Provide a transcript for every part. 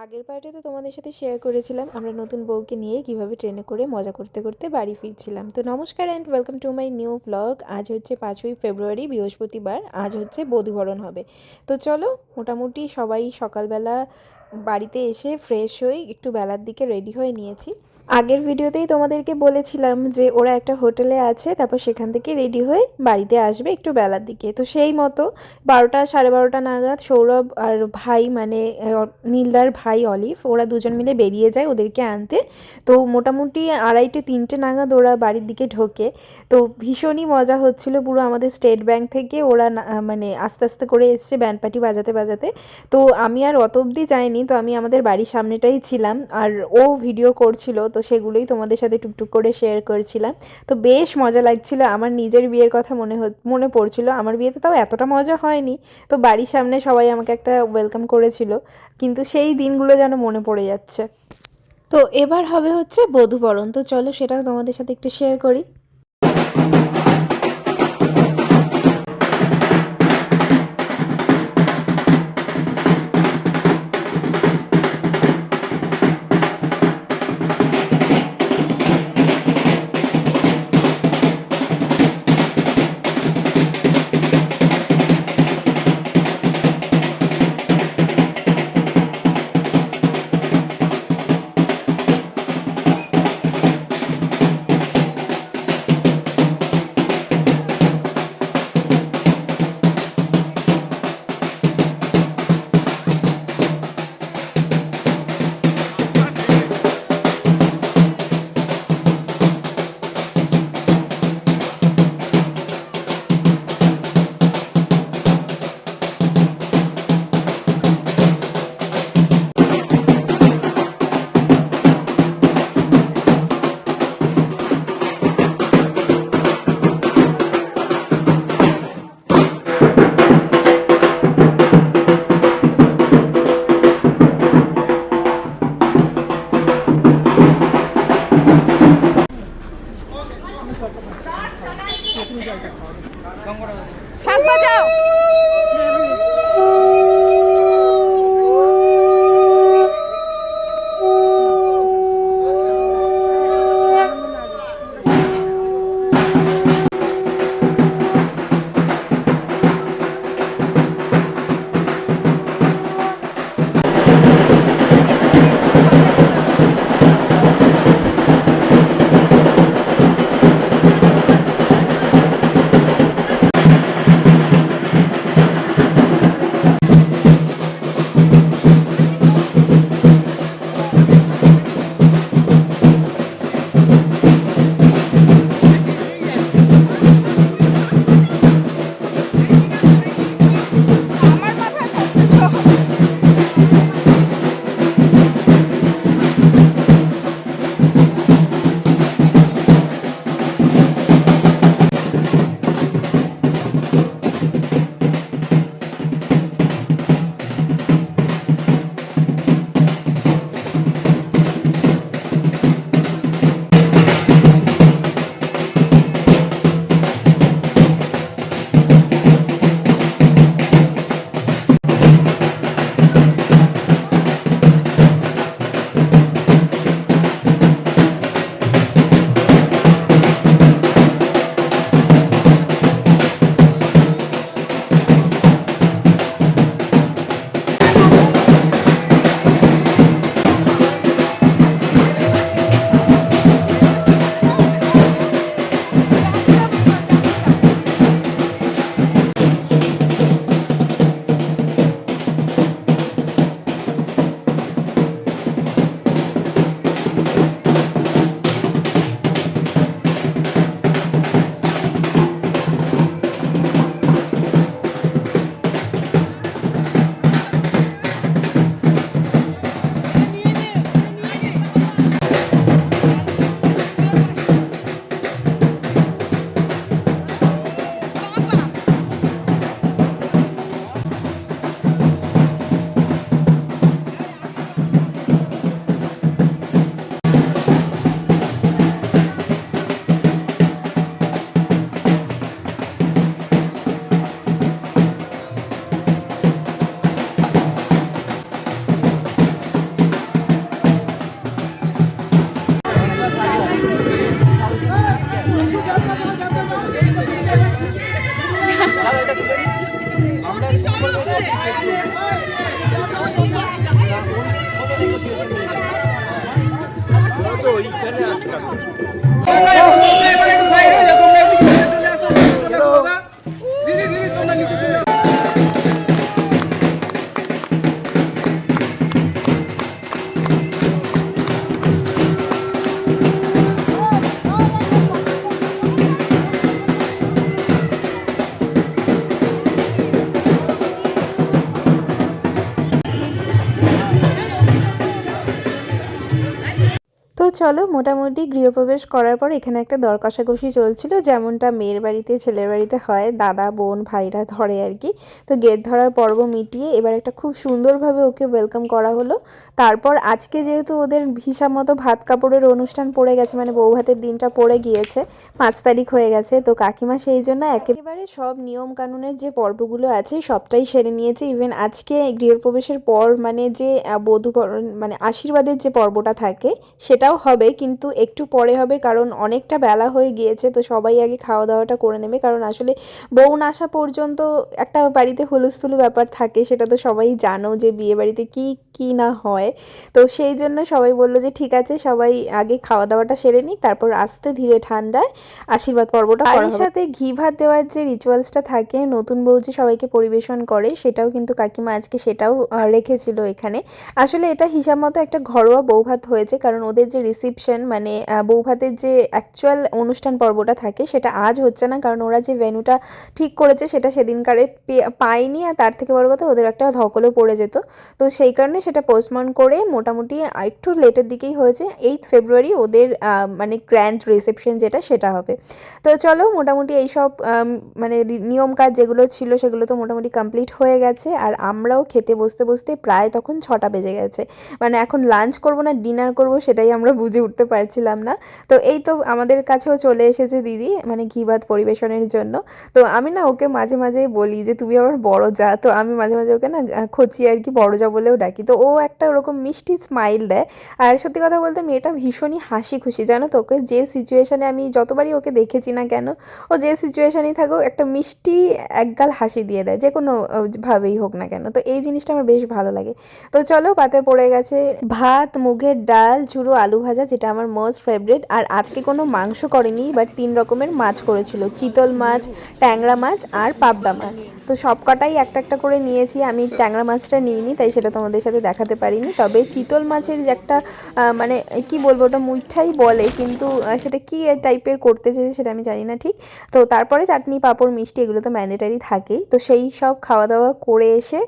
আগের পার্টে তোমাদের সাথে শেয়ার করেছিলাম আমরা নতুন বউকে নিয়ে কিভাবে ট্রেনে করে মজা করতে করতে বাড়ি ফিরছিলাম। তো নমস্কার and welcome to my new blog. আজ হচ্ছে 5ই ফেব্রুয়ারি, বৃহস্পতিবার। আজ হচ্ছে বধূবরণ হবে। তো চলো, মোটামুটি সবাই সকালবেলা বাড়িতে এসে ফ্রেশ হয়ে একটু বেলার দিকে রেডি হয়ে নিয়েছি। আগের ভিডিওতেই তোমাদেরকে বলেছিলাম যে ওরা একটা হোটেলে আছে, তারপর সেখান থেকে রেডি হয়ে বাড়িতে আসবে একটু বেলার দিকে। তো সেই মতো 12টা 12:30 নাগাদ সৌরভ আর ভাই, মানে নীলদার ভাই অলিভ, ওরা দুজন মিলে বেরিয়ে যায় ওদেরকে আনতে। তো মোটামুটি 2:30 3টে নাগাদ ওরা বাড়ির দিকে ঢোকে। তো ভীষণই মজা হচ্ছিল। পুরো আমাদের স্টেট ব্যাংক থেকে ওরা মানে আস্তে আস্তে করে এসছে ব্যান্ড পার্টি বাজাতে বাজাতে। তো আমি আর অত অবধি যাইনি, তো আমি আমাদের বাড়ির সামনেটাই ছিলাম আর ও ভিডিও করছিল, তো সেগুলোই তোমাদের সাথে টুকটুক করে শেয়ার করছিলাম। তো বেশ মজা লাগছিল। আমার নিজের বিয়ের কথা মনে পড়ছিল। আমার বিয়েতে তাও এতটা মজা হয়নি। তো বাড়ির সামনে সবাই আমাকে একটা ওয়েলকাম করেছিল, কিন্তু সেই দিনগুলো যেন মনে পড়ে যাচ্ছে। তো এবার হবে হচ্ছে বধূবরণ। তো চলো সেটা তোমাদের সাথে একটু শেয়ার করি। তো চলো মোটামুটি গৃহপ্রবেশ করার পর এখানে একটা দর কষাকষি চলছিল, যেমনটা মেয়ের বাড়িতে ছেলের বাড়িতে হয়, দাদা বোন ভাইরা ধরে আর কি। তো গেট ধরার পর্ব মিটিয়ে এবার একটা খুব সুন্দরভাবে ওকে ওয়েলকাম করা হলো। তারপর আজকে যেহেতু ওদের হিসাব মতো ভাত কাপড়ের অনুষ্ঠান পড়ে গেছে, মানে বউ ভাতের দিনটা পড়ে গিয়েছে, 5 তারিখ হয়ে গেছে, তো কাকিমা সেই জন্য একেবারে সব নিয়ম কানুনের যে পর্বগুলো আছে সবটাই সেরে নিয়েছে। ইভেন আজকে গৃহপ্রবেশের পর মানে যে বধূবরণ মানে আশীর্বাদের যে পর্বটা থাকে সেটাও হবে, কিন্তু একটু পরে হবে, কারণ অনেকটা বেলা হয়ে গিয়েছে। তো সবাই আগে খাওয়া দাওয়াটা করে নেবে, কারণ আসলে বউ না আসা পর্যন্ত একটা বাড়িতে হুলস্থুলু ব্যাপার থাকে, সেটা তো সবাই জানো যে বিয়ে বাড়িতে কি কি না হয়। তো সেই জন্য সবাই বললো যে ঠিক আছে সবাই আগে খাওয়া দাওয়াটা সেরে নিই, তারপর আস্তে ধীরে ঠান্ডায় আশীর্বাদ পর্বটা করা হবে। সাথে ঘি ভাত দেওয়ার যে রিচুয়ালসটা থাকে, নতুন বউ যে সবাইকে পরিবেশন করে, সেটাও কিন্তু কাকিমা আজকে সেটাও রেখেছিল এখানে। আসলে এটা হিসাব মতো একটা ঘরোয়া বৌভাত হয়েছে, কারণ ওদের যে রিসিপশন মানে বৌভাতের যে অ্যাকচুয়াল অনুষ্ঠান পর্বটা থাকে সেটা আজ হচ্ছে না, কারণ ওরা যে ভেন্যুটা ঠিক করেছে সেটা সেদিনকারে পায়নি, আর তার থেকে বড় কথা ওদের একটা ধকলও পড়ে যেত। তো সেই কারণে সেটা পোস্টপোন করে মোটামুটি একটু লেটের দিকেই হয়েছে, 8 ফেব্রুয়ারি ওদের মানে গ্র্যান্ড রিসেপশন যেটা সেটা হবে। তো চলো মোটামুটি এইসব মানে নিয়ম কাজ যেগুলো ছিল সেগুলো তো মোটামুটি কমপ্লিট হয়ে গেছে, আর আমরাও খেতে বসতে বসতে প্রায় তখন 6টা বেজে গেছে। মানে এখন লাঞ্চ করব না ডিনার করব সেটাই আমরা বুঝে উঠতে পারছিলাম না। তো এই তো আমাদের কাছেও চলে এসেছে দিদি, মানে ঘি ভাত পরিবেশনের জন্য। তো আমি না ওকে মাঝে মাঝে বলি যে তুমি আমার বড় যা, তো আমি মাঝে মাঝে ওকে না খচিয়ে আর কি বড় যা বলেও ডাকি। তো ও একটা ওরকম মিষ্টি স্মাইল দেয়। আর সত্যি কথা বলতে মেয়েটা ভীষণই হাসি খুশি, জানো তো। ওকে যে সিচুয়েশানে আমি যতবারই ওকে দেখেছি না কেন, ও যে সিচুয়েশানেই থাকুক একটা মিষ্টি একগাল হাসি দিয়ে দেয়, যে কোনো ভাবেই হোক না কেন। তো এই জিনিসটা আমার বেশ ভালো লাগে। তো চলো পাতে পড়ে গেছে ভাত, মুগের ডাল, ঝুরো আলু ভাজা, যেটা আমার মোস্ট ফেভারিট। আর আজকে কোনো মাংস করেনি, বাট 3 রকমের মাছ করেছিল, চিতল মাছ, ট্যাংরা মাছ আর পাবদা মাছ। তো সব কটাই একটা একটা করে নিয়েছি। আমি ট্যাংরা মাছটা নিইনি, তাই সেটা তোমাদের সাথে দেখাতে পারিনি। তবে চিতল মাছের যে একটা মানে কি বলবো, ওটা মুইঠাই বলে, কিন্তু সেটা কি টাইপের করতে চেয়েছে সেটা আমি জানি না ঠিক। তো তারপরে চাটনি পাঁপড় মিষ্টি এগুলো তো ম্যান্ডেটারি থাকেই। তো সেই সব খাওয়া দাওয়া করে এসে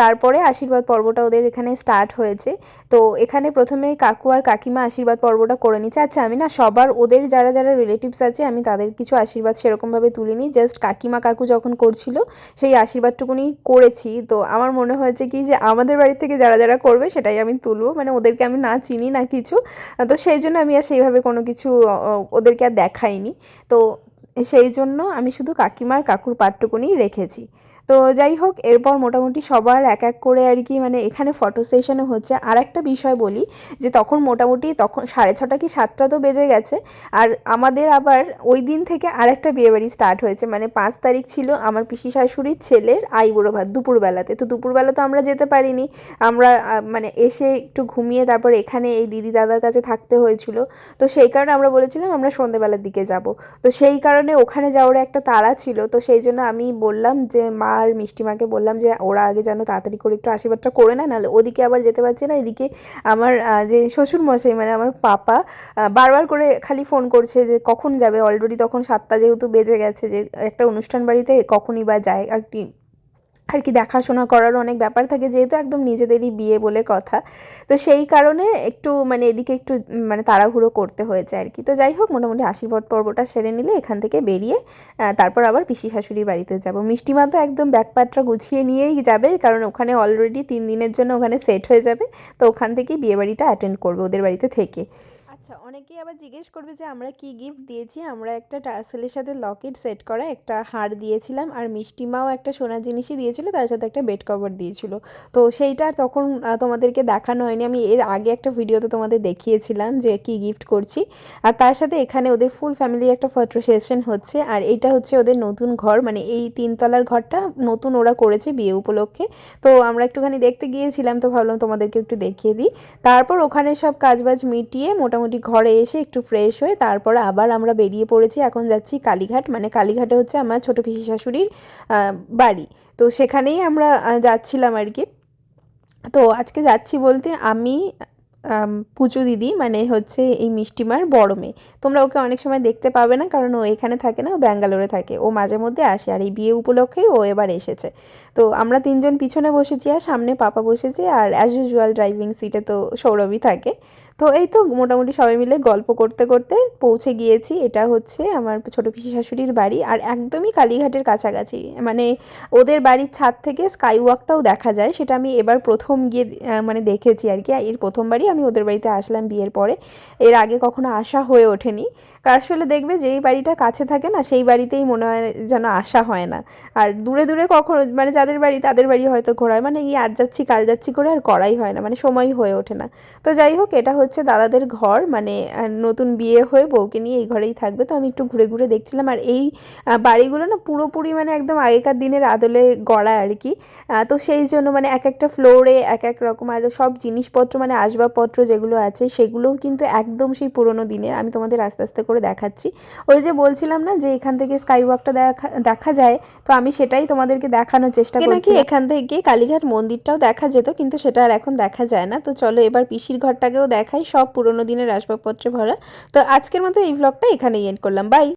তারপরে আশীর্বাদ পর্বটা ওদের এখানে স্টার্ট হয়েছে। তো এখানে প্রথমে কাকু আর কাকিমা আশীর্বাদ পর্বটা করে নিচ্ছে। আচ্ছা আমি না সবার ওদের যারা যারা রিলেটিভস আছে আমি তাদের কিছু আশীর্বাদ সেরকমভাবে তুলিনি, জাস্ট কাকিমা কাকু যখন করছিল সেই আশীর্বাদটুকুনি করেছি। তো আমার মনে হয়েছে কি যে আমাদের বাড়ি থেকে যারা যারা করবে সেটাই আমি তুলবো, মানে ওদেরকে আমি না চিনি না কিছু। তো সেই জন্য আমি আর সেইভাবে কোনো কিছু ওদেরকে আর দেখাইনি। তো সেই জন্য আমি শুধু কাকিমার কাকুর পাটটুকুনি রেখেছি। তো যাই হোক, এরপর মোটামুটি সবার এক এক করে আর কি মানে এখানে ফটো সেশনও হচ্ছে। আর একটা বিষয় বলি যে তখন মোটামুটি তখন 6:30 কি 7টা তো বেজে গেছে। আর আমাদের আবার ওই দিন থেকে আরেকটা বিয়েবাড়ি স্টার্ট হয়েছে, মানে 5 তারিখ ছিল আমার পিসি শাশুড়ির ছেলের আইবুড়ো ভাত দুপুরবেলাতে। তো দুপুরবেলা তো আমরা যেতে পারিনি, আমরা মানে এসে একটু ঘুমিয়ে তারপর এখানে এই দিদি দাদার কাছে থাকতে হয়েছিল। তো সেই কারণে আমরা বলেছিলাম আমরা সন্ধেবেলার দিকে যাব। তো সেই কারণে ওখানে যাওয়ার একটা তাড়া ছিল। তো সেই জন্য আমি বললাম যে মা আর মিষ্টিমাকে বললাম যে ওরা আগে যেন তাড়াতাড়ি করে একটু আশীর্বাদটা করে নেয়, নাহলে ওদিকে আবার যেতে পারছে না। এদিকে আমার যে শ্বশুরমশাই মানে আমার পাপা বারবার করে খালি ফোন করছে যে কখন যাবে। অলরেডি তখন 7টা যেহেতু বেজে গেছে, যে একটা অনুষ্ঠান বাড়িতে কখনই বা যায় আর কি দেখাশোনা করারও অনেক ব্যাপার থাকে, যেহেতু একদম নিজেদেরই বিয়ে বলে কথা। তো সেই কারণে একটু মানে এদিকে একটু মানে তাড়াহুড়ো করতে হয়েছে আর কি। তো যাই হোক মোটামুটি আশীর্বাদ পর্বটা সেরে নিলে এখান থেকে বেরিয়ে তারপর আবার পিসি শাশুড়ির বাড়িতে যাব। মিষ্টিমা তো একদম ব্যাগপ্যাকটা গুছিয়ে নিয়েই যাবে, কারণ ওখানে অলরেডি 3 দিনের জন্য ওখানে সেট হয়ে যাবে। তো ওখান থেকেই বিয়েবাড়িটা অ্যাটেন্ড করবে ওদের বাড়িতে থেকে। আচ্ছা অনেকেই আবার জিজ্ঞেস করবে যে আমরা কি গিফট দিয়েছি। আমরা একটা টার্সেলের সাথে লকেট সেট করা একটা হার দিয়েছিলাম, আর মিষ্টিমাও একটা সোনার জিনিসই দিয়েছিল, তার সাথে একটা বেড কভার দিয়েছিল। তো সেইটা তখন তোমাদেরকে দেখানো হয়নি, আমি এর আগে একটা ভিডিওতে তোমাদের দেখিয়েছিলাম যে কি গিফট করছি। আর তার সাথে এখানে ওদের ফুল ফ্যামিলির একটা ফটো সেশন হচ্ছে। আর এইটা হচ্ছে ওদের নতুন ঘর, মানে এই 3 তলার ঘরটা নতুন ওরা করেছে বিয়ে উপলক্ষে। তো আমরা একটুখানি দেখতে গিয়েছিলাম, তো ভাবলাম তোমাদেরকে একটু দেখিয়ে দিই। তারপর ওখানে সব কাজবাজ মিটিয়ে মোটামুটি মোটামুটি ঘরে এসে একটু ফ্রেশ হয়ে তারপর আবার আমরা বেরিয়ে পড়েছি। এখন যাচ্ছি কালীঘাট, মানে কালীঘাটে হচ্ছে আমার ছোটো পিসি শাশুড়ির বাড়ি। তো সেখানেই আমরা যাচ্ছিলাম আর কি। তো আজকে যাচ্ছি বলতে আমি, পুচু দিদি, মানে হচ্ছে এই মিষ্টিমার বড় মেয়ে। তোমরা ওকে অনেক সময় দেখতে পাবে না, কারণ ও এখানে থাকে না, ও ব্যাঙ্গালোরে থাকে। ও মাঝে মধ্যে আসে, আর এই বিয়ে উপলক্ষেই ও এবার এসেছে। তো আমরা তিনজন পিছনে বসেছি আর সামনে পাপা বসেছে, আর অ্যাজ ইউজুয়াল ড্রাইভিং সিটে তো সৌরভই থাকে। তো এই তো মোটামুটি সবাই মিলে গল্প করতে করতে পৌঁছে গিয়েছি। এটা হচ্ছে আমার ছোটো পিসি শাশুড়ির বাড়ি, আর একদমই কালীঘাটের কাছাকাছি। মানে ওদের বাড়ির ছাদ থেকে স্কাই ওয়াকটাও দেখা যায়। সেটা আমি এবার প্রথম গিয়ে মানে দেখেছি আর কি। এর প্রথমবারই আমি ওদের বাড়িতে আসলাম বিয়ের পরে। এর আগে কখনো আসা হয়ে ওঠেনি। আসলে দেখবে যেই বাড়িটা কাছে থাকে না, সেই বাড়িতেই মনে হয় যেন আসা হয় না। আর দূরে দূরে কখনো, মানে যাদের বাড়ি তাদের বাড়ি হয়তো ঘোরা হয়, মানে এই আজ যাচ্ছি কাল যাচ্ছি করে আর করাই হয় না, মানে সময় হয়ে ওঠে না। তো যাই হোক, এটা হচ্ছে দাদাদের ঘর, মানে নতুন বিয়ে হয়ে বউকে নিয়ে এই ঘরেই থাকবে। তো আমি একটু ঘুরে ঘুরে দেখছিলাম, আর এই বাড়িগুলো না পুরোপুরি মানে একদম আগেকার দিনের আদলে গড়া আর কি। তো সেই জন্য মানে এক একটা ফ্লোরে এক এক রকম, আর সব জিনিসপত্র মানে আসবাবপত্র যেগুলো আছে সেগুলোও কিন্তু একদম সেই পুরোনো দিনের। আমি তোমাদের আস্তে আস্তে করে দেখাচ্ছি। ওই যে বলছিলাম না যে এখান থেকে স্কাই ওয়াকটা দেখা দেখা যায়, তো আমি সেটাই তোমাদেরকে দেখানোর চেষ্টা করছি। এখান থেকে কালীঘাট মন্দিরটাও দেখা যেত, কিন্তু সেটা আর এখন দেখা যায় না। তো চলো এবার পিসির ঘরটাকেও দেখাই, সব পুরোনো দিনের আসবাবপত্রে ভরা। তো আজকের মতো এই ভ্লগটা এখানেই এন্ড করলাম, বাই।